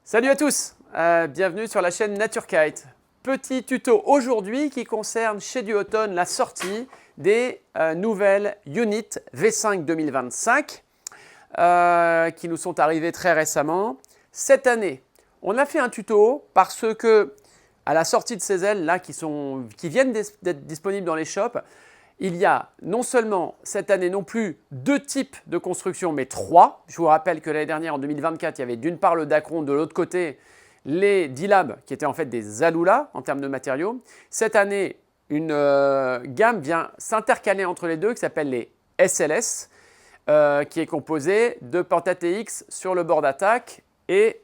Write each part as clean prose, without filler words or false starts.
Salut à tous, bienvenue sur la chaîne NatureKite. Petit tuto aujourd'hui qui concerne chez Duotone la sortie des nouvelles Unit V5 2025 qui nous sont arrivées très récemment. Cette année, on a fait un tuto parce que à la sortie de ces ailes là qui viennent d'être disponibles dans les shops, il y a non seulement cette année non plus 2 types de construction, mais 3. Je vous rappelle que l'année dernière, en 2024, il y avait d'une part le Dacron, de l'autre côté les D-Lab, qui étaient en fait des Alula en termes de matériaux. Cette année, une gamme vient s'intercaler entre les deux, qui s'appelle les SLS, qui est composée de Penta-TX sur le bord d'attaque et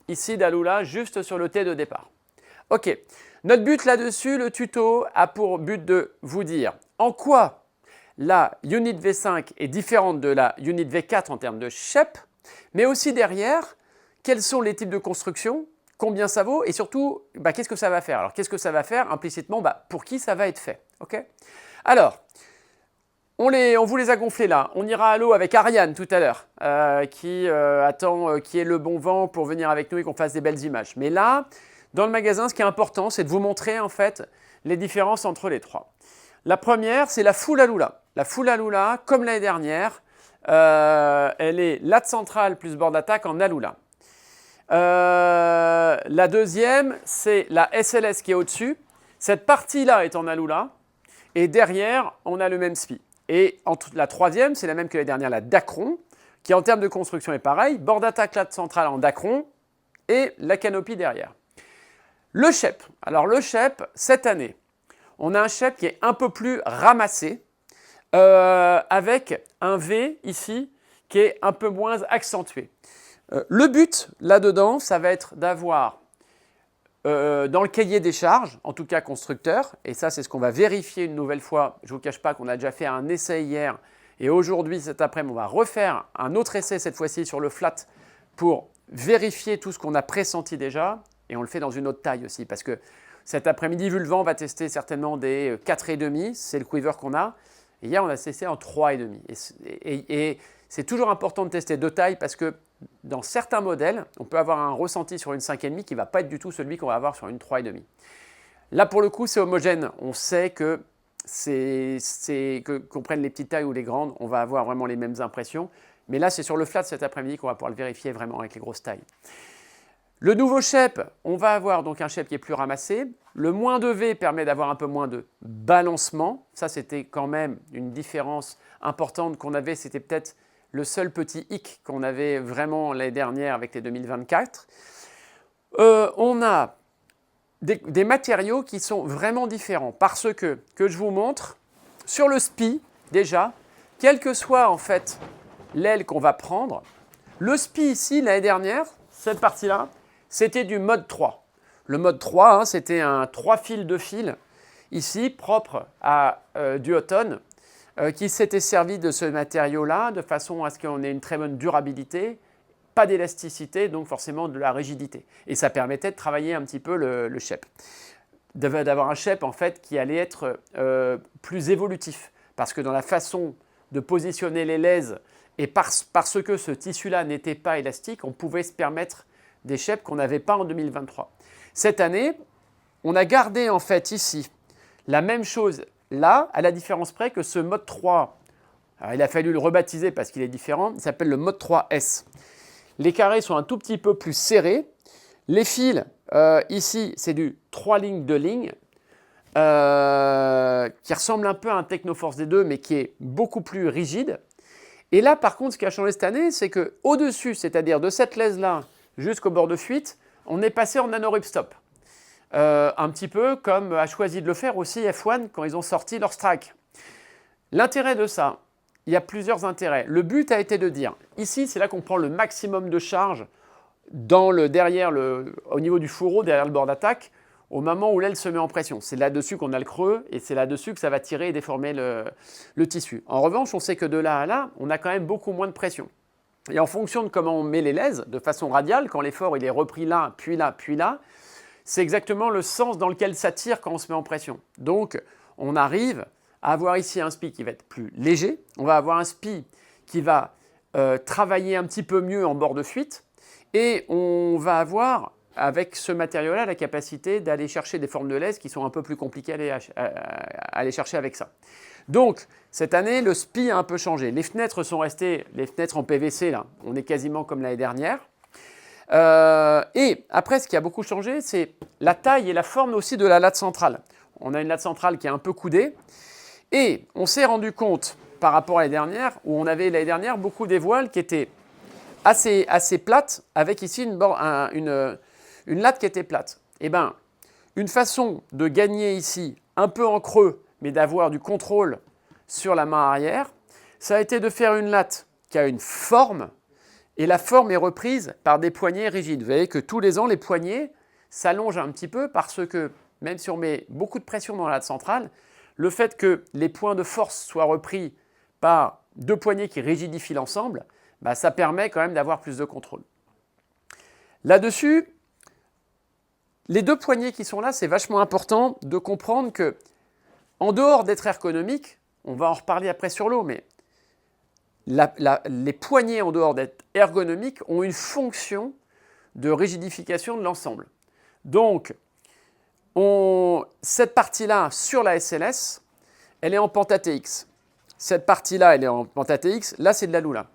ici d'Alula juste sur le T de départ. Ok, notre but là-dessus, le tuto a pour but de vous dire en quoi la Unit V5 est différente de la Unit V4 en termes de shape, mais aussi derrière, quels sont les types de construction, combien ça vaut et surtout, qu'est-ce que ça va faire. Alors, qu'est-ce que ça va faire implicitement, pour qui ça va être fait. Okay. Alors, on vous les a gonflés là. On ira à l'eau avec Ariane tout à l'heure, qui attend qu'il y ait le bon vent pour venir avec nous et qu'on fasse des belles images. Mais là, dans le magasin, ce qui est important, c'est de vous montrer en fait les différences entre les trois. La première, c'est la Full Alula. La Full Alula, comme l'année dernière, elle est latte centrale plus bord d'attaque en Alula. La deuxième, c'est la SLS qui est au-dessus. Cette partie-là est en Alula. Et derrière, on a le même SPI. Et la troisième, c'est la même que l'année dernière, la Dacron, qui en termes de construction est pareil. Bord d'attaque latte centrale en Dacron et la canopie derrière. Le SHEP. Alors le SHEP, cette année, on a un SHEP qui est un peu plus ramassé, avec un V ici qui est un peu moins accentué. Le but là-dedans, ça va être d'avoir dans le cahier des charges, en tout cas constructeur, et ça c'est ce qu'on va vérifier une nouvelle fois. Je ne vous cache pas qu'on a déjà fait un essai hier, et aujourd'hui, cet après-midi, on va refaire un autre essai, cette fois-ci sur le flat, pour vérifier tout ce qu'on a pressenti déjà, et on le fait dans une autre taille aussi, parce que cet après-midi, vu le vent, on va tester certainement des 4,5, c'est le quiver qu'on a. Et hier, on a testé en 3,5. Et c'est toujours important de tester 2 tailles parce que dans certains modèles, on peut avoir un ressenti sur une 5,5 qui ne va pas être du tout celui qu'on va avoir sur une 3,5. Là, pour le coup, c'est homogène. On sait que qu'on prenne les petites tailles ou les grandes, on va avoir vraiment les mêmes impressions. Mais là, c'est sur le flat cet après-midi qu'on va pouvoir le vérifier vraiment avec les grosses tailles. Le nouveau SHEP, on va avoir donc un SHEP qui est plus ramassé. Le moins de V permet d'avoir un peu moins de balancement. Ça, c'était quand même une différence importante qu'on avait. C'était peut-être le seul petit hic qu'on avait vraiment l'année dernière avec les 2024. On a des matériaux qui sont vraiment différents parce que je vous montre, sur le SPI, déjà, quelle que soit en fait l'aile qu'on va prendre, le SPI ici, l'année dernière, cette partie-là, c'était du mode 3. Le mode 3, c'était un 3 fils de fil, ici, propre à Duotone, qui s'était servi de ce matériau-là, de façon à ce qu'on ait une très bonne durabilité, pas d'élasticité, donc forcément de la rigidité. Et ça permettait de travailler un petit peu le SHEP. D'avoir un SHEP, en fait, qui allait être plus évolutif. Parce que dans la façon de positionner les lèzes, et parce que ce tissu-là n'était pas élastique, on pouvait se permettre des SHEP qu'on n'avait pas en 2023. Cette année, on a gardé en fait ici la même chose là, à la différence près que ce mode 3. Alors, il a fallu le rebaptiser parce qu'il est différent. Il s'appelle le mode 3S. Les carrés sont un tout petit peu plus serrés. Les fils, ici, c'est du 3 lignes de lignes, qui ressemble un peu à un Technoforce D2, mais qui est beaucoup plus rigide. Et là, par contre, ce qui a changé cette année, c'est qu'au-dessus, c'est-à-dire de cette laisse-là jusqu'au bord de fuite, on est passé en nano ripstop. Un petit peu comme a choisi de le faire aussi F1 quand ils ont sorti leur strike. L'intérêt de ça, il y a plusieurs intérêts. Le but a été de dire, ici, c'est là qu'on prend le maximum de charge au niveau du fourreau, derrière le bord d'attaque, au moment où l'aile se met en pression. C'est là-dessus qu'on a le creux et c'est là-dessus que ça va tirer et déformer le tissu. En revanche, on sait que de là à là, on a quand même beaucoup moins de pression. Et en fonction de comment on met les lèzes, de façon radiale, quand l'effort il est repris là, puis là, puis là, c'est exactement le sens dans lequel ça tire quand on se met en pression. Donc, on arrive à avoir ici un SPI qui va être plus léger. On va avoir un SPI qui va travailler un petit peu mieux en bord de fuite. Et on va avoir, avec ce matériau-là, la capacité d'aller chercher des formes de laisse qui sont un peu plus compliquées à aller chercher avec ça. Donc, cette année, le SPI a un peu changé. Les fenêtres sont restées, les fenêtres en PVC, là, on est quasiment comme l'année dernière. Et après, ce qui a beaucoup changé, c'est la taille et la forme aussi de la latte centrale. On a une latte centrale qui est un peu coudée. Et on s'est rendu compte, par rapport à l'année dernière, où on avait l'année dernière beaucoup des voiles qui étaient assez plates, avec ici une latte qui était plate. Eh bien, une façon de gagner ici, un peu en creux, mais d'avoir du contrôle sur la main arrière, ça a été de faire une latte qui a une forme, et la forme est reprise par des poignets rigides. Vous voyez que tous les ans, les poignets s'allongent un petit peu parce que, même si on met beaucoup de pression dans la latte centrale, le fait que les points de force soient repris par deux poignets qui rigidifient l'ensemble, bah, ça permet quand même d'avoir plus de contrôle. Là-dessus, les deux poignets qui sont là, c'est vachement important de comprendre que, en dehors d'être ergonomique, on va en reparler après sur l'eau, mais les poignets en dehors d'être ergonomiques ont une fonction de rigidification de l'ensemble. Donc, cette partie-là sur la SLS, elle est en penta-TX. Cette partie-là, elle est en penta-TX. Là, c'est de la Lula.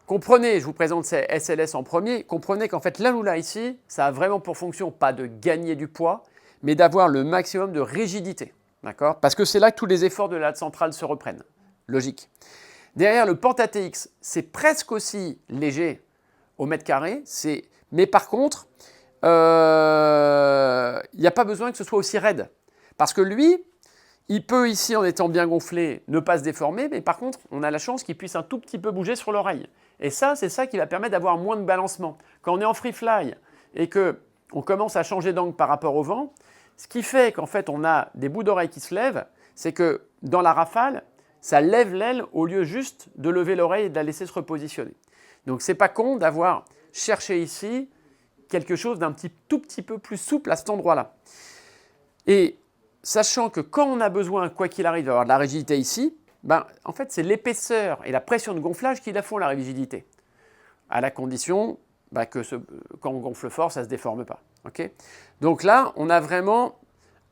Comprenez, je vous présente ces SLS en premier, comprenez qu'en fait, la Lula ici, ça a vraiment pour fonction pas de gagner du poids, mais d'avoir le maximum de rigidité. D'accord ? Parce que c'est là que tous les efforts de la latte centrale se reprennent. Logique. Derrière le penta-TX, c'est presque aussi léger au mètre carré, mais par contre, il n'y a pas besoin que ce soit aussi raide. Parce que lui, il peut ici, en étant bien gonflé, ne pas se déformer, mais par contre, on a la chance qu'il puisse un tout petit peu bouger sur l'oreille. Et ça, c'est ça qui va permettre d'avoir moins de balancement. Quand on est en free fly et qu'on commence à changer d'angle par rapport au vent, ce qui fait qu'en fait, on a des bouts d'oreille qui se lèvent, c'est que dans la rafale, ça lève l'aile au lieu juste de lever l'oreille et de la laisser se repositionner. Donc, c'est pas con d'avoir cherché ici quelque chose d'un tout petit peu plus souple à cet endroit-là. Et sachant que quand on a besoin, quoi qu'il arrive, d'avoir de la rigidité ici, ben, en fait, c'est l'épaisseur et la pression de gonflage qui la font, la rigidité. À la condition que quand on gonfle fort, ça ne se déforme pas. Okay ? Donc là, on a vraiment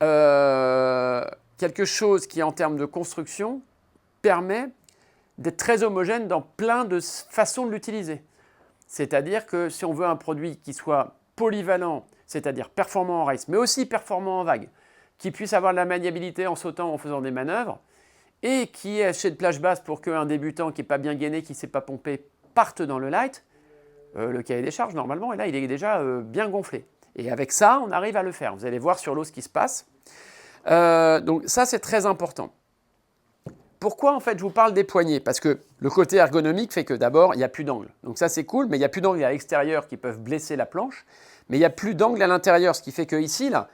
quelque chose qui, en termes de construction, permet d'être très homogène dans plein de façons de l'utiliser. C'est-à-dire que si on veut un produit qui soit polyvalent, c'est-à-dire performant en race, mais aussi performant en vague, qui puisse avoir de la maniabilité en sautant, en faisant des manœuvres, et qui est assez de plage basse pour qu'un débutant qui n'est pas bien gainé, qui ne sait pas pomper, parte dans le light, le cahier des charges normalement, et là il est déjà bien gonflé. Et avec ça, on arrive à le faire. Vous allez voir sur l'eau ce qui se passe. Donc ça, c'est très important. Pourquoi en fait je vous parle des poignets ? Parce que le côté ergonomique fait que d'abord, il n'y a plus d'angle. Donc ça, c'est cool, mais il n'y a plus d'angle à l'extérieur qui peuvent blesser la planche, mais il n'y a plus d'angle à l'intérieur, ce qui fait que ici, là,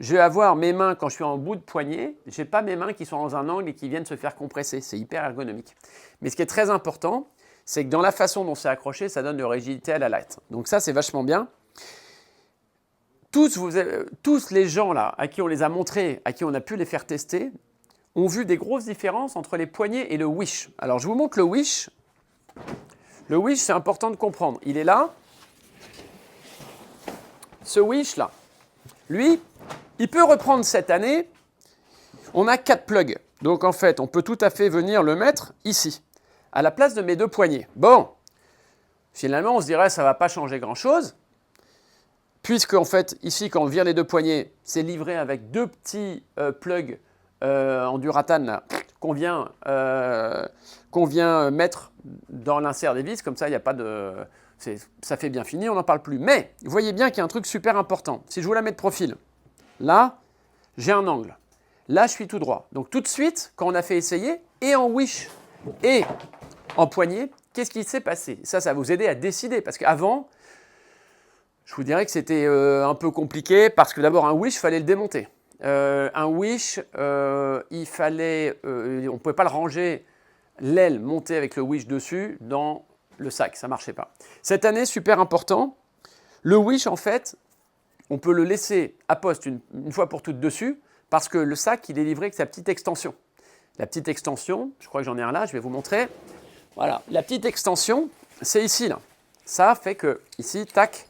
je vais avoir mes mains, quand je suis en bout de poignet, je n'ai pas mes mains qui sont dans un angle et qui viennent se faire compresser. C'est hyper ergonomique. Mais ce qui est très important, c'est que dans la façon dont c'est accroché, ça donne de rigidité à la latte. Donc ça, c'est vachement bien. Tous les gens là, à qui on les a montrés, à qui on a pu les faire tester, ont vu des grosses différences entre les poignets et le wish. Alors, je vous montre le wish. Le wish, c'est important de comprendre. Il est là. Ce wish là, lui, il peut reprendre cette année. On a 4 plugs. Donc, en fait, on peut tout à fait venir le mettre ici, à la place de mes 2 poignets. Bon, finalement, on se dirait ça ne va pas changer grand-chose, puisque, en fait, ici, quand on vire les 2 poignets, c'est livré avec 2 petits plugs en duratane là, qu'on vient mettre dans l'insert des vis. Comme ça, il n'y a pas de... ça fait bien fini, on n'en parle plus. Mais, vous voyez bien qu'il y a un truc super important. Si je vous la mets de profil, là, j'ai un angle. Là, je suis tout droit. Donc, tout de suite, quand on a fait essayer, et en wish, et en poignet, qu'est-ce qui s'est passé ? Ça va vous aider à décider. Parce qu'avant, je vous dirais que c'était un peu compliqué, parce que d'abord, un wish, il fallait le démonter. Un wish, il fallait, on ne pouvait pas le ranger, l'aile montée avec le wish dessus, dans le sac. Ça ne marchait pas. Cette année, super important, le wish, en fait, on peut le laisser à poste une fois pour toutes dessus, parce que le sac, il est livré avec sa petite extension. La petite extension, je crois que j'en ai un là, je vais vous montrer. Voilà, la petite extension, c'est ici, là. ça fait que, ici, tac,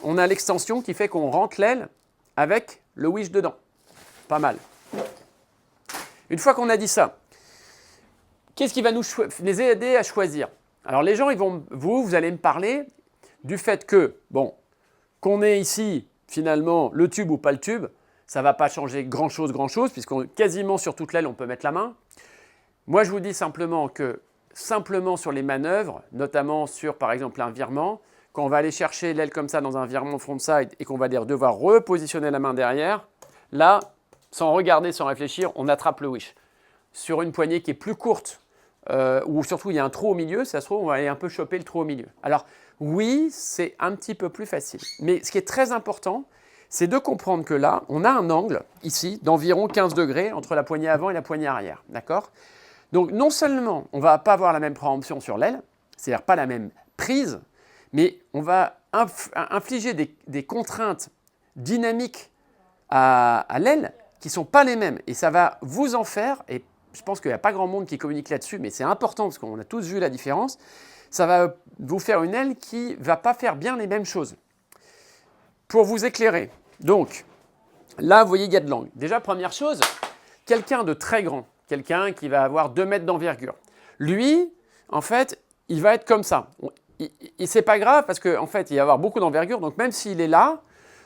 on a l'extension qui fait qu'on rentre l'aile avec le wish dedans. Pas mal. Une fois qu'on a dit ça, qu'est-ce qui va les aider à choisir? Alors les gens, vous allez me parler du fait que, bon, qu'on ait ici, finalement, le tube ou pas le tube, ça ne va pas changer grand-chose, puisqu'on quasiment sur toute l'aile, on peut mettre la main. Moi, je vous dis simplement que, sur les manœuvres, notamment sur, par exemple, un virement, quand on va aller chercher l'aile comme ça dans un virement frontside et qu'on va devoir repositionner la main derrière, là, sans regarder, sans réfléchir, on attrape le wish. Sur une poignée qui est plus courte, ou surtout il y a un trou au milieu, ça se trouve, on va aller un peu choper le trou au milieu. Alors, oui, c'est un petit peu plus facile. Mais ce qui est très important, c'est de comprendre que là, on a un angle, ici, d'environ 15 degrés entre la poignée avant et la poignée arrière. D'accord? Donc, non seulement on ne va pas avoir la même préemption sur l'aile, c'est-à-dire pas la même prise, mais on va infliger des contraintes dynamiques à l'aile qui ne sont pas les mêmes. Et ça va vous en faire, et je pense qu'il n'y a pas grand monde qui communique là-dessus, mais c'est important parce qu'on a tous vu la différence, ça va vous faire une aile qui ne va pas faire bien les mêmes choses. Pour vous éclairer, donc, là, vous voyez, il y a de l'angle. Déjà, première chose, quelqu'un de très grand, quelqu'un qui va avoir 2 mètres d'envergure, lui, en fait, il va être comme ça. Et c'est pas grave parce qu'en fait, il va avoir beaucoup d'envergure, donc même s'il est là,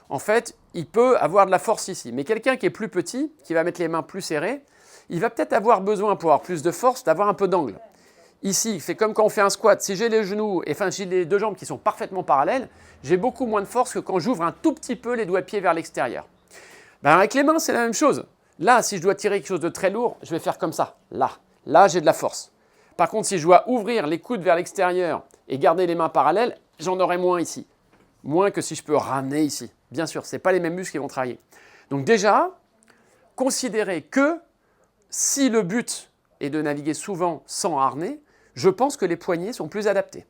en fait, il peut avoir de la force ici. Mais quelqu'un qui est plus petit, qui va mettre les mains plus serrées, il va peut-être avoir besoin, pour avoir plus de force, d'avoir un peu d'angle. Ici, c'est comme quand on fait un squat. Si j'ai les genoux, j'ai les 2 jambes qui sont parfaitement parallèles, j'ai beaucoup moins de force que quand j'ouvre un tout petit peu les doigts de pied vers l'extérieur. Avec les mains, c'est la même chose. Là, si je dois tirer quelque chose de très lourd, je vais faire comme ça. Là, j'ai de la force. Par contre, si je dois ouvrir les coudes vers l'extérieur et garder les mains parallèles, j'en aurai moins ici. Moins que si je peux ramener ici. Bien sûr, ce n'est pas les mêmes muscles qui vont travailler. Donc déjà, considérez que si le but est de naviguer souvent sans harnais, je pense que les poignets sont plus adaptés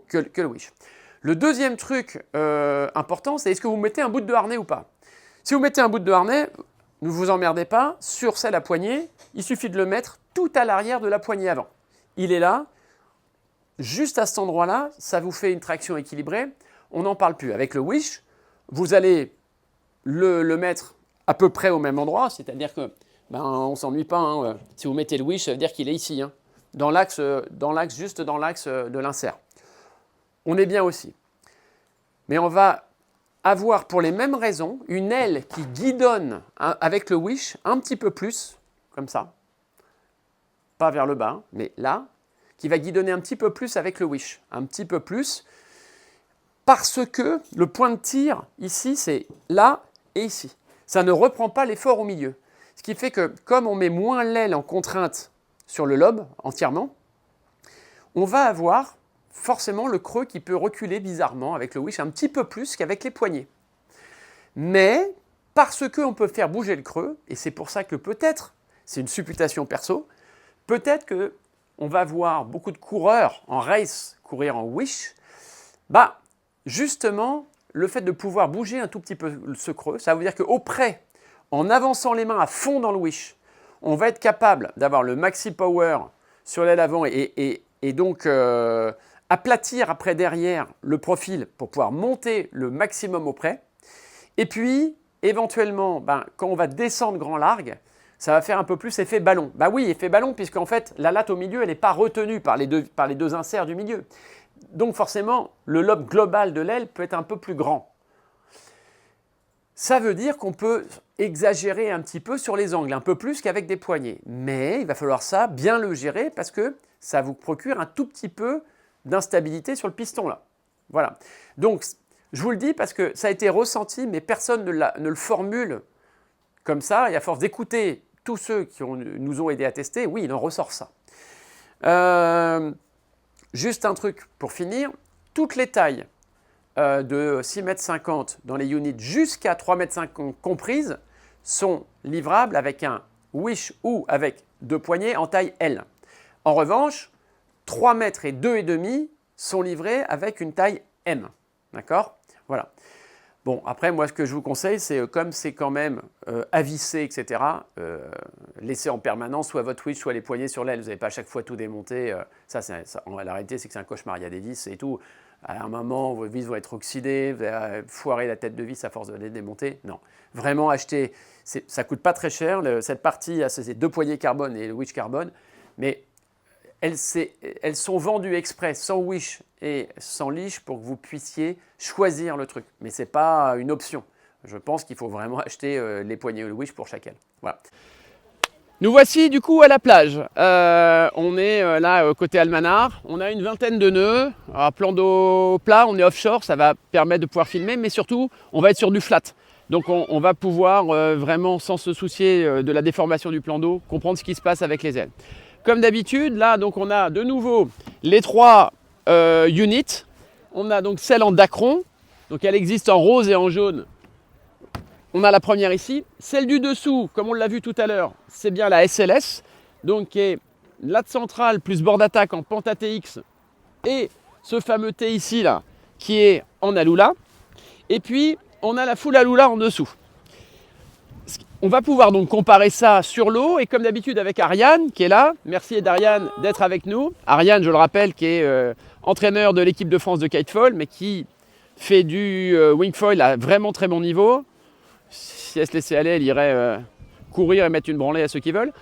que le wish. Le deuxième truc important, c'est est-ce que vous mettez un bout de harnais ou pas? Si vous mettez un bout de harnais, ne vous emmerdez pas, sur celle à poignée, il suffit de le mettre tout à l'arrière de la poignée avant. Il est là, juste à cet endroit-là, ça vous fait une traction équilibrée, on n'en parle plus. Avec le wish, vous allez le mettre à peu près au même endroit, c'est-à-dire que on ne s'ennuie pas. Hein. Si vous mettez le wish, ça veut dire qu'il est ici, hein, juste dans l'axe de l'insert. On est bien aussi. Mais on va avoir pour les mêmes raisons une aile qui guidonne avec le wish un petit peu plus, comme ça, pas vers le bas, mais là, qui va guidonner un petit peu plus avec le wish, un petit peu plus, parce que le point de tir ici, c'est là et ici. Ça ne reprend pas l'effort au milieu. Ce qui fait que comme on met moins l'aile en contrainte sur le lobe entièrement, on va avoir forcément le creux qui peut reculer bizarrement avec le wish un petit peu plus qu'avec les poignets. Mais parce qu'on peut faire bouger le creux, et c'est pour ça que peut-être, c'est une supputation perso, peut-être qu'on va voir beaucoup de coureurs en race courir en wish, justement, le fait de pouvoir bouger un tout petit peu ce creux, ça veut dire qu'au près, en avançant les mains à fond dans le wish, on va être capable d'avoir le maxi power sur l'aile avant et donc aplatir après derrière le profil pour pouvoir monter le maximum au près. Et puis, éventuellement, quand on va descendre grand largue, ça va faire un peu plus effet ballon. Oui, effet ballon, puisqu'en fait, la latte au milieu, elle n'est pas retenue par les deux inserts du milieu. Donc forcément, le lobe global de l'aile peut être un peu plus grand. Ça veut dire qu'on peut exagérer un petit peu sur les angles, un peu plus qu'avec des poignets. Mais il va falloir ça bien le gérer parce que ça vous procure un tout petit peu d'instabilité sur le piston là. Voilà. Donc, je vous le dis parce que ça a été ressenti, mais personne ne le formule comme ça. Et à force d'écouter tous ceux qui nous ont aidés à tester, oui, il en ressort ça. Juste un truc pour finir, toutes les tailles de 6,50 m dans les units jusqu'à 3,50 m comprises sont livrables avec un wish ou avec 2 poignées en taille L. En revanche, 3 mètres et 2,5 sont livrés avec une taille M. D'accord? Voilà. Bon, après, moi, ce que je vous conseille, c'est comme c'est quand même à visser, etc., laissez en permanence soit votre wish, soit les poignées sur l'aile. Vous n'avez pas à chaque fois tout démonter. En réalité, c'est que c'est un cauchemar. Il y a des vis et tout. à un moment, vos vis vont être oxydées, vous allez foirer la tête de vis à force de les démonter. Non, vraiment acheter, ça ne coûte pas très cher. Cette partie a ces 2 poignées carbone et le Wish carbone, mais elles sont vendues exprès sans Wish et sans Leash pour que vous puissiez choisir le truc. Mais ce n'est pas une option. Je pense qu'il faut vraiment acheter les poignées ou le Wish pour chacun. Voilà. Nous voici du coup à la plage. On est là côté Almanar. On a une vingtaine de nœuds. À plan d'eau plat, on est offshore, ça va permettre de pouvoir filmer, mais surtout, on va être sur du flat. Donc on va pouvoir vraiment, sans se soucier de la déformation du plan d'eau, comprendre ce qui se passe avec les ailes. Comme d'habitude, là, donc on a de nouveau les 3 units. On a donc celle en Dacron. Donc elle existe en rose et en jaune. On a la première ici. Celle du dessous, comme on l'a vu tout à l'heure, c'est bien la SLS. Donc qui est latte centrale plus bord d'attaque en Penta-TX. Et ce fameux T ici, là, qui est en Alula. Et puis, on a la full Alula en dessous. On va pouvoir donc comparer ça sur l'eau et comme d'habitude avec Ariane qui est là. Merci d'Ariane d'être avec nous. Ariane, je le rappelle, qui est entraîneur de l'équipe de France de kitefoil, mais qui fait du wingfoil à vraiment très bon niveau. Si elle se laissait aller, elle irait courir et mettre une branlée à ceux qui veulent.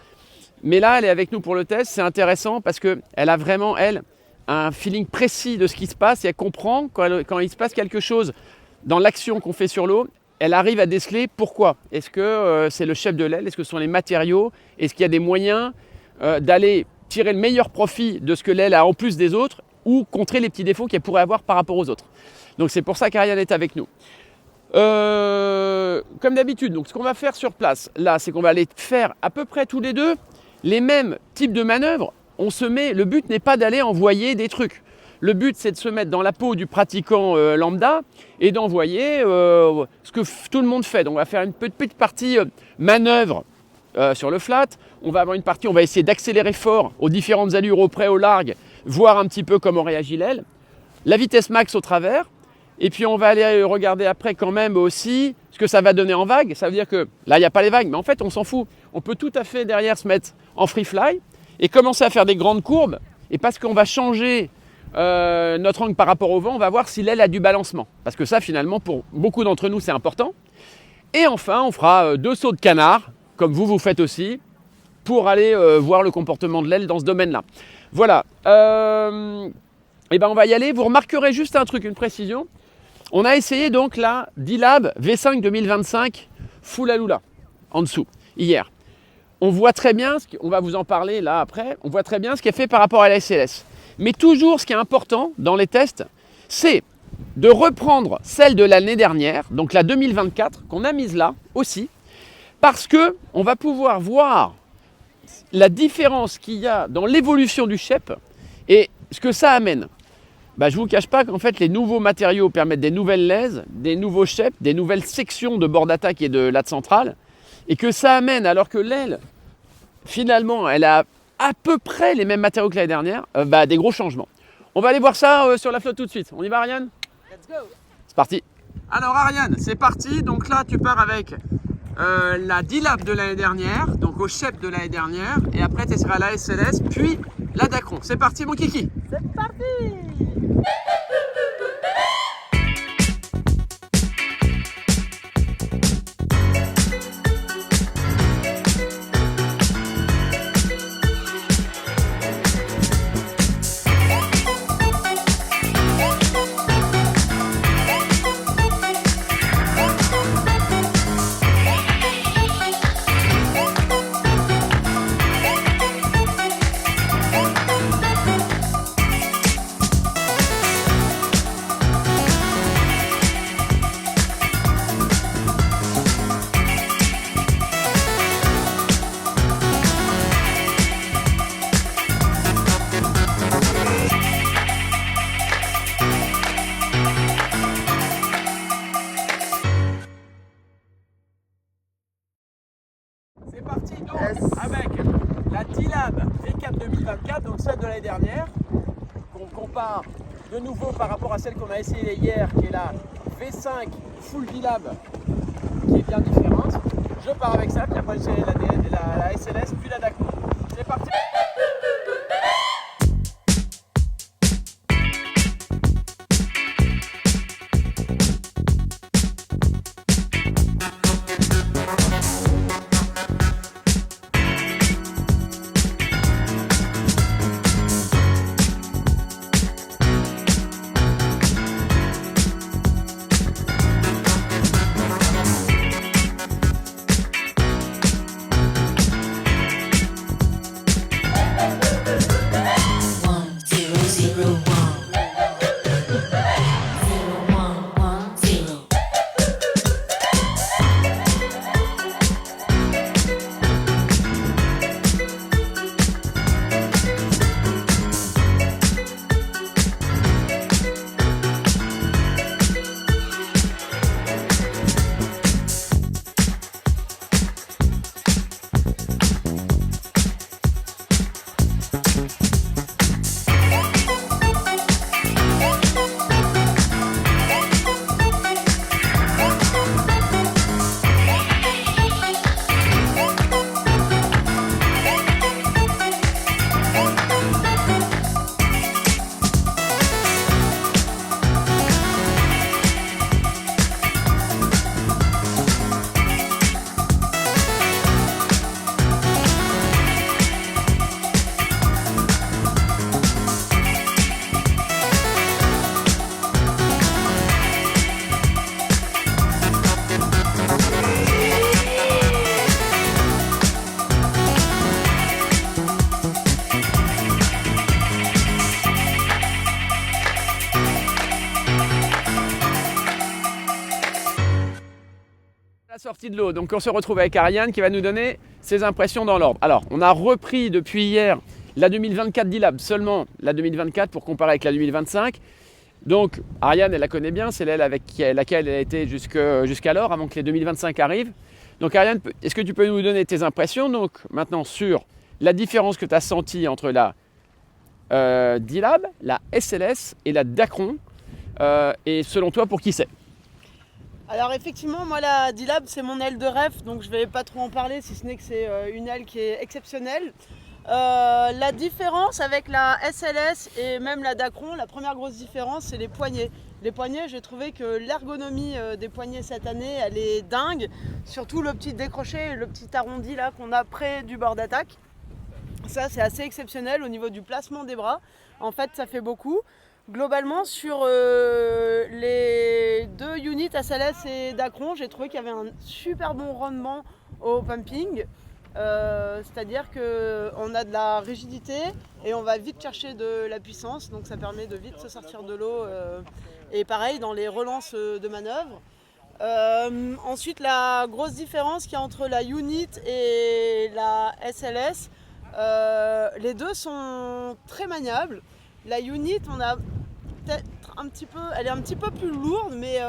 Mais là, elle est avec nous pour le test. C'est intéressant parce qu'elle a vraiment, elle, un feeling précis de ce qui se passe et elle comprend quand il se passe quelque chose dans l'action qu'on fait sur l'eau. Elle arrive à déceler pourquoi. Est-ce que c'est le chef de l'aile? Est-ce que ce sont les matériaux? Est-ce qu'il y a des moyens d'aller tirer le meilleur profit de ce que l'aile a en plus des autres ou contrer les petits défauts qu'elle pourrait avoir par rapport aux autres? Donc c'est pour ça qu'Ariane est avec nous. Comme d'habitude, donc ce qu'on va faire sur place, là, c'est qu'on va aller faire à peu près tous les deux les mêmes types de manœuvres. Le but n'est pas d'aller envoyer des trucs. Le but, c'est de se mettre dans la peau du pratiquant lambda et d'envoyer ce que tout le monde fait. Donc, on va faire une petite partie manœuvre sur le flat. On va avoir une partie, on va essayer d'accélérer fort aux différentes allures, au près, au large, voir un petit peu comment réagit l'aile. La vitesse max au travers. Et puis, on va aller regarder après quand même aussi ce que ça va donner en vague. Ça veut dire que là, il n'y a pas les vagues, mais en fait, on s'en fout. On peut tout à fait derrière se mettre en free fly et commencer à faire des grandes courbes. Et parce qu'on va changer notre angle par rapport au vent, on va voir si l'aile a du balancement. Parce que ça, finalement, pour beaucoup d'entre nous, c'est important. Et enfin, on fera 2 sauts de canard, comme vous faites aussi, pour aller voir le comportement de l'aile dans ce domaine-là. Voilà. Et ben on va y aller. Vous remarquerez juste un truc, une précision. On a essayé donc la D-Lab V5 2025 Full Alula, en dessous, hier. On voit très bien, on va vous en parler là après, on voit très bien ce qui est fait par rapport à la SLS. Mais toujours, ce qui est important dans les tests, c'est de reprendre celle de l'année dernière, donc la 2024, qu'on a mise là aussi, parce qu'on va pouvoir voir la différence qu'il y a dans l'évolution du shape et ce que ça amène. Je ne vous cache pas qu'en fait, les nouveaux matériaux permettent des nouvelles lèses, des nouveaux shapes, des nouvelles sections de bord d'attaque et de latte centrale, et que ça amène, alors que l'aile, finalement, elle a à peu près les mêmes matériaux que l'année dernière, des gros changements. On va aller voir ça sur la flotte tout de suite. On y va, Ariane? Let's go! C'est parti. Alors, Ariane, c'est parti. Donc là, tu pars avec la D-Lab de l'année dernière, donc au shape de l'année dernière, et après, tu seras à la SLS, puis la Dacron. C'est parti, mon kiki. C'est parti! C'est parti donc avec la D-Lab V4 2024, donc celle de l'année dernière, qu'on compare de nouveau par rapport à celle qu'on a essayée hier, qui est la V5 Full D-Lab, qui est bien différente. Je pars avec ça, puis après j'ai la SLS, puis la Dacron. C'est parti. La sortie de l'eau, donc on se retrouve avec Ariane qui va nous donner ses impressions dans l'ordre. Alors, on a repris depuis hier la 2024 D-Lab, seulement la 2024 pour comparer avec la 2025. Donc, Ariane, elle la connaît bien, c'est elle avec laquelle elle a été jusqu'alors, avant que les 2025 arrivent. Donc Ariane, est-ce que tu peux nous donner tes impressions donc maintenant sur la différence que tu as sentie entre la D-Lab, la SLS et la Dacron, et selon toi, pour qui c'est? Alors effectivement, moi la D-Lab c'est mon aile de rêve, donc je vais pas trop en parler si ce n'est que c'est une aile qui est exceptionnelle. La différence avec la SLS et même la Dacron, la première grosse différence c'est les poignets. Les poignets, j'ai trouvé que l'ergonomie des poignets cette année, elle est dingue. Surtout le petit décroché, le petit arrondi là qu'on a près du bord d'attaque. Ça c'est assez exceptionnel au niveau du placement des bras. En fait ça fait beaucoup. Globalement, sur les deux units SLS et Dacron, j'ai trouvé qu'il y avait un super bon rendement au pumping. C'est-à-dire qu'on a de la rigidité et on va vite chercher de la puissance, donc ça permet de vite se sortir de l'eau. Et pareil dans les relances de manœuvre. Ensuite, la grosse différence qu'il y a entre la unit et la SLS, les deux sont très maniables. La unit, on a peut-être elle est un petit peu plus lourde, mais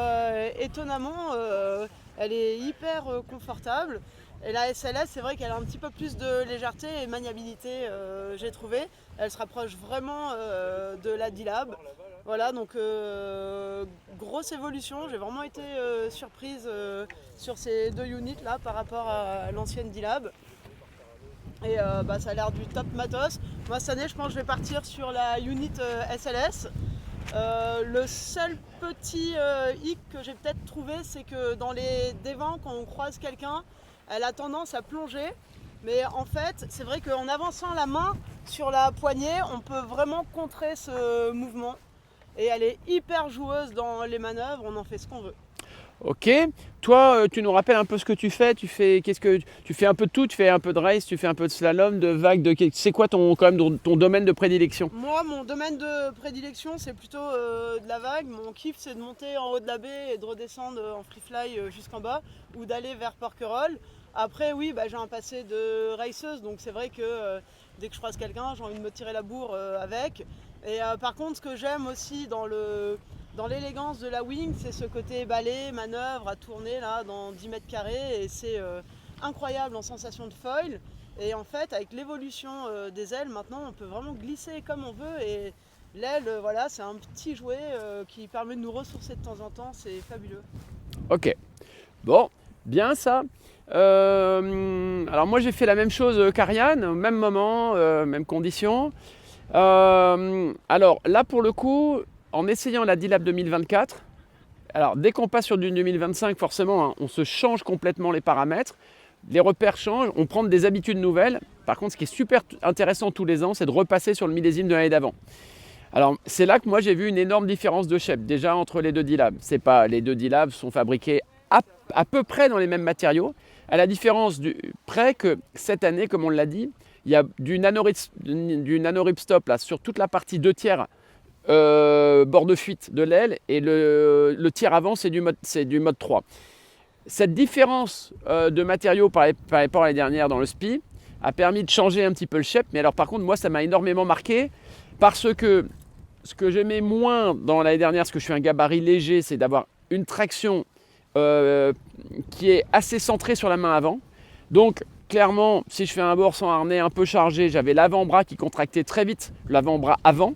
étonnamment, elle est hyper confortable. Et la SLS, c'est vrai qu'elle a un petit peu plus de légèreté et maniabilité, j'ai trouvé. Elle se rapproche vraiment de la D-Lab. Voilà, donc grosse évolution. J'ai vraiment été surprise sur ces deux units là par rapport à l'ancienne D-Lab. Et ça a l'air du top matos. Moi cette année je pense que je vais partir sur la unit SLS. Le seul petit hic que j'ai peut-être trouvé, c'est que dans les dévents, quand on croise quelqu'un, elle a tendance à plonger. Mais en fait, c'est vrai qu'en avançant la main sur la poignée, on peut vraiment contrer ce mouvement. Et elle est hyper joueuse dans les manœuvres, on en fait ce qu'on veut. Ok. Toi, tu nous rappelles un peu ce que tu fais. Tu fais un peu de tout. Tu fais un peu de race, tu fais un peu de slalom, de vague. C'est quoi ton domaine de prédilection? Moi, mon domaine de prédilection, c'est plutôt de la vague. Mon kiff, c'est de monter en haut de la baie et de redescendre en free fly jusqu'en bas ou d'aller vers Porquerolles. Après, oui, j'ai un passé de raceuse, donc c'est vrai que dès que je croise quelqu'un, j'ai envie de me tirer la bourre avec. Et par contre, ce que j'aime aussi dans l'élégance de la wing, c'est ce côté balai, manœuvre à tourner là dans 10 mètres carrés et c'est incroyable en sensation de foil. Et en fait, avec l'évolution des ailes, maintenant on peut vraiment glisser comme on veut et l'aile, voilà, c'est un petit jouet qui permet de nous ressourcer de temps en temps, c'est fabuleux. Ok. Bon, bien ça. Alors moi j'ai fait la même chose qu'Ariane, au même moment, même conditions. Alors là pour le coup, en essayant la D-Lab 2024, alors dès qu'on passe sur du 2025, forcément, on se change complètement les paramètres, les repères changent, on prend des habitudes nouvelles. Par contre, ce qui est super intéressant tous les ans, c'est de repasser sur le millésime de l'année d'avant. Alors c'est là que moi j'ai vu une énorme différence de shape déjà entre les deux D-Lab. Les deux D-Lab sont fabriqués à peu près dans les mêmes matériaux, à la différence près que cette année, comme on l'a dit, il y a du nano-ripstop là, sur toute la partie 2/3 bord de fuite de l'aile et le tiers avant c'est du mode 3. Cette différence de matériaux par rapport à l'année dernière dans le SPI a permis de changer un petit peu le shape, mais alors par contre moi ça m'a énormément marqué parce que ce que j'aimais moins dans l'année dernière, parce que je suis un gabarit léger, c'est d'avoir une traction qui est assez centrée sur la main avant. Donc clairement, si je fais un bord sans harnais un peu chargé, j'avais l'avant-bras qui contractait très vite, l'avant-bras avant.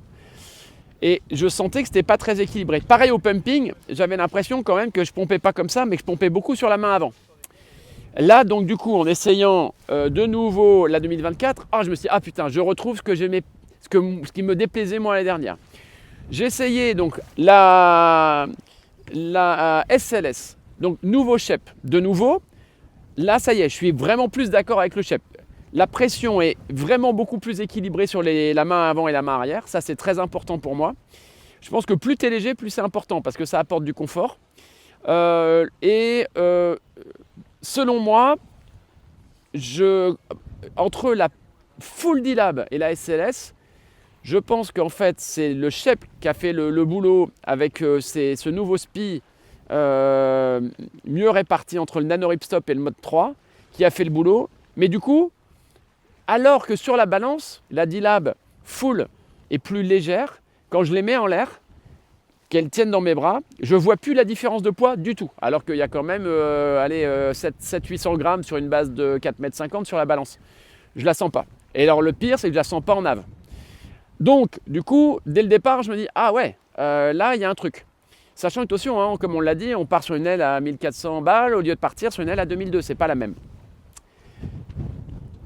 Et je sentais que c'était pas très équilibré. Pareil au pumping, j'avais l'impression quand même que je pompais pas comme ça, mais que je pompais beaucoup sur la main avant. Là, donc du coup, en essayant de nouveau la 2024, je me suis dit, ah putain, je retrouve ce que j'aimais, ce qui me déplaisait moi l'année dernière. J'ai essayé donc la SLS, donc nouveau shape de nouveau. Là, ça y est, je suis vraiment plus d'accord avec le shape. La pression est vraiment beaucoup plus équilibrée sur la main avant et la main arrière. Ça, c'est très important pour moi. Je pense que plus tu es léger, plus c'est important parce que ça apporte du confort. Selon moi, entre la Full D-Lab et la SLS, je pense qu'en fait, c'est le shape qui a fait le boulot avec ce nouveau SPI mieux répartie entre le nano ripstop et le mode 3 qui a fait le boulot. Mais du coup, alors que sur la balance, la D-Lab full est plus légère, quand je les mets en l'air, qu'elles tiennent dans mes bras, je ne vois plus la différence de poids du tout. Alors qu'il y a quand même 700-800 grammes sur une base de 4,50 m sur la balance. Je ne la sens pas. Et alors le pire, c'est que je ne la sens pas en nav. Donc, du coup, dès le départ, je me dis, ah ouais, là, il y a un truc. Sachant que, attention, hein, comme on l'a dit, on part sur une aile à 1400 balles au lieu de partir sur une aile à 2002, c'est pas la même.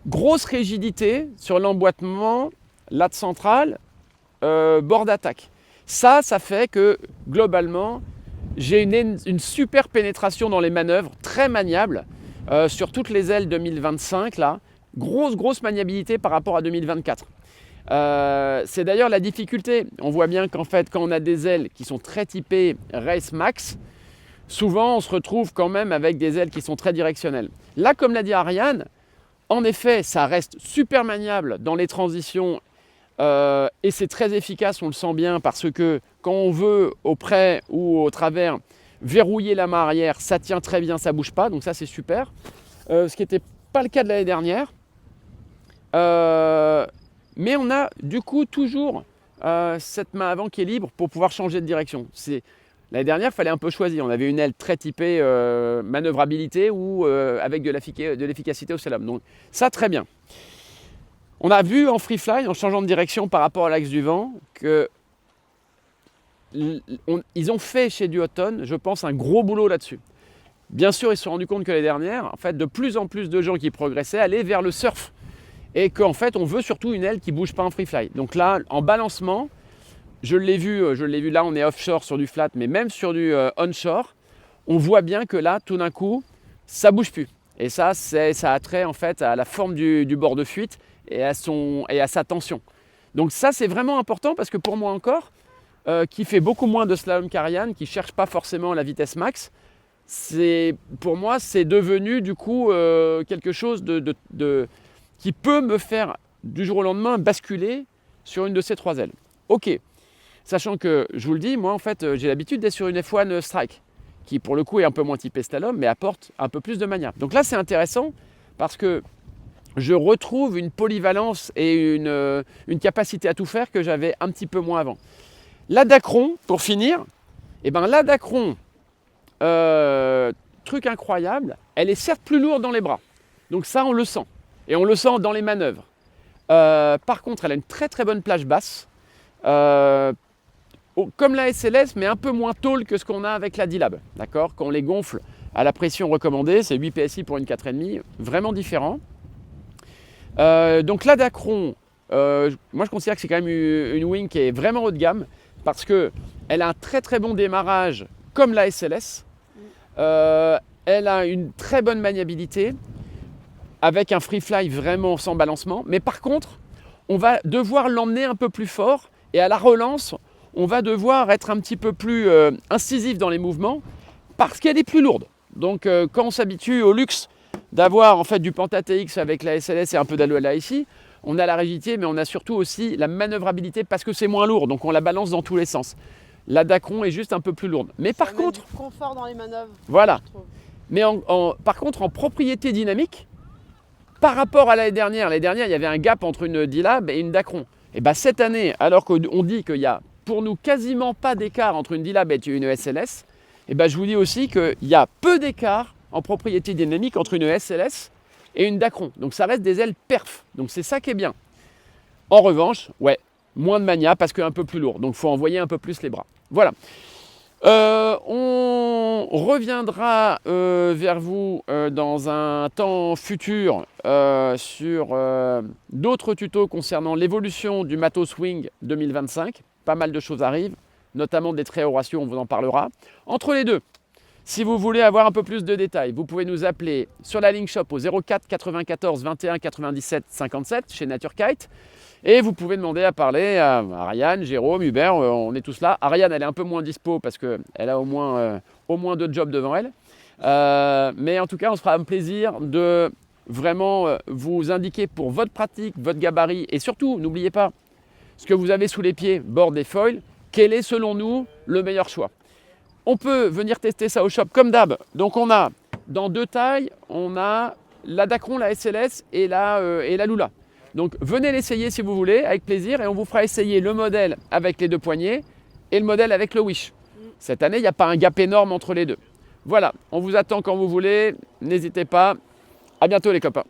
Grosse rigidité sur l'emboîtement, latte centrale, bord d'attaque. Ça fait que, globalement, j'ai une super pénétration dans les manœuvres, très maniable, sur toutes les ailes 2025, là. Grosse maniabilité par rapport à 2024. C'est d'ailleurs la difficulté. On voit bien qu'en fait, quand on a des ailes qui sont très typées Race Max, souvent on se retrouve quand même avec des ailes qui sont très directionnelles. Là, comme l'a dit Ariane, en effet, ça reste super maniable dans les transitions et c'est très efficace, on le sent bien, parce que quand on veut au près ou au travers verrouiller la main arrière, ça tient très bien, ça ne bouge pas, donc ça c'est super. Ce qui n'était pas le cas de l'année dernière. Mais on a du coup toujours cette main avant qui est libre pour pouvoir changer de direction. L'année dernière, il fallait un peu choisir. On avait une aile très typée manœuvrabilité ou avec de l'efficacité au slalom. Donc ça, très bien. On a vu en free fly, en changeant de direction par rapport à l'axe du vent, qu'ils ont fait chez Duotone, je pense, un gros boulot là-dessus. Bien sûr, ils se sont rendus compte que l'année dernière, en fait, de plus en plus de gens qui progressaient allaient vers le surf. Et qu'en fait, on veut surtout une aile qui ne bouge pas en free fly. Donc là, en balancement, je l'ai vu là, on est offshore sur du flat, mais même sur du onshore, on voit bien que là, tout d'un coup, ça ne bouge plus. Et ça a trait en fait à la forme du bord de fuite et à sa tension. Donc ça, c'est vraiment important parce que pour moi encore, qui fait beaucoup moins de slalom qu'Ariane, qui ne cherche pas forcément la vitesse max, pour moi, c'est devenu du coup quelque chose qui peut me faire du jour au lendemain basculer sur une de ces trois ailes. Ok, sachant que je vous le dis, moi en fait j'ai l'habitude d'être sur une F1 Strike, qui pour le coup est un peu moins typée slalom, mais apporte un peu plus de mania. Donc là c'est intéressant parce que je retrouve une polyvalence et une capacité à tout faire que j'avais un petit peu moins avant. La Dacron, pour finir, la Dacron, truc incroyable, elle est certes plus lourde dans les bras, donc ça on le sent. Et on le sent dans les manœuvres. Par contre, elle a une très bonne plage basse, comme la SLS, mais un peu moins tôle que ce qu'on a avec la D-Lab. D'accord ? Quand on les gonfle à la pression recommandée, c'est 8 PSI pour une 4,5, vraiment différent. Donc la Dacron, moi je considère que c'est quand même une wing qui est vraiment haut de gamme, parce qu'elle a un très bon démarrage comme la SLS. Elle a une très bonne maniabilité, avec un free fly vraiment sans balancement. Mais par contre, on va devoir l'emmener un peu plus fort et à la relance, on va devoir être un petit peu plus incisif dans les mouvements parce qu'elle est plus lourde. Donc quand on s'habitue au luxe d'avoir en fait du Penta TX avec la SLS et un peu d'Alola ici, on a la rigidité mais on a surtout aussi la manœuvrabilité parce que c'est moins lourd, donc on la balance dans tous les sens. La Dacron est juste un peu plus lourde. Mais par contre, du confort dans les manœuvres. Voilà. Mais par contre, en propriété dynamique, par rapport à l'année dernière, il y avait un gap entre une D-Lab et une Dacron. Et bien cette année, alors qu'on dit qu'il y a pour nous quasiment pas d'écart entre une D-Lab et une SLS, et ben je vous dis aussi qu'il y a peu d'écart en propriété dynamique entre une SLS et une Dacron. Donc ça reste des ailes perf. Donc c'est ça qui est bien. En revanche, ouais, moins de mania parce qu'un peu plus lourd. Donc il faut envoyer un peu plus les bras. Voilà. On reviendra vers vous dans un temps futur sur d'autres tutos concernant l'évolution du matos Wing 2025. Pas mal de choses arrivent, notamment des très hauts ratios, on vous en parlera. Entre les deux, si vous voulez avoir un peu plus de détails, vous pouvez nous appeler sur la Link Shop au 04 94 21 97 57 chez NatureKite. Et vous pouvez demander à parler à Ariane, Jérôme, Hubert, on est tous là. Ariane, elle est un peu moins dispo parce qu'elle a au moins 2 jobs devant elle. Mais en tout cas, on se fera un plaisir de vraiment vous indiquer pour votre pratique, votre gabarit. Et surtout, n'oubliez pas, ce que vous avez sous les pieds, board et foil, quel est selon nous le meilleur choix. On peut venir tester ça au shop comme d'hab. Donc on a dans 2 tailles, on a la Dacron, la SLS et la Lula. Donc venez l'essayer si vous voulez, avec plaisir, et on vous fera essayer le modèle avec les 2 poignées et le modèle avec le Wish. Cette année, il n'y a pas un gap énorme entre les deux. Voilà, on vous attend quand vous voulez, n'hésitez pas. À bientôt les copains.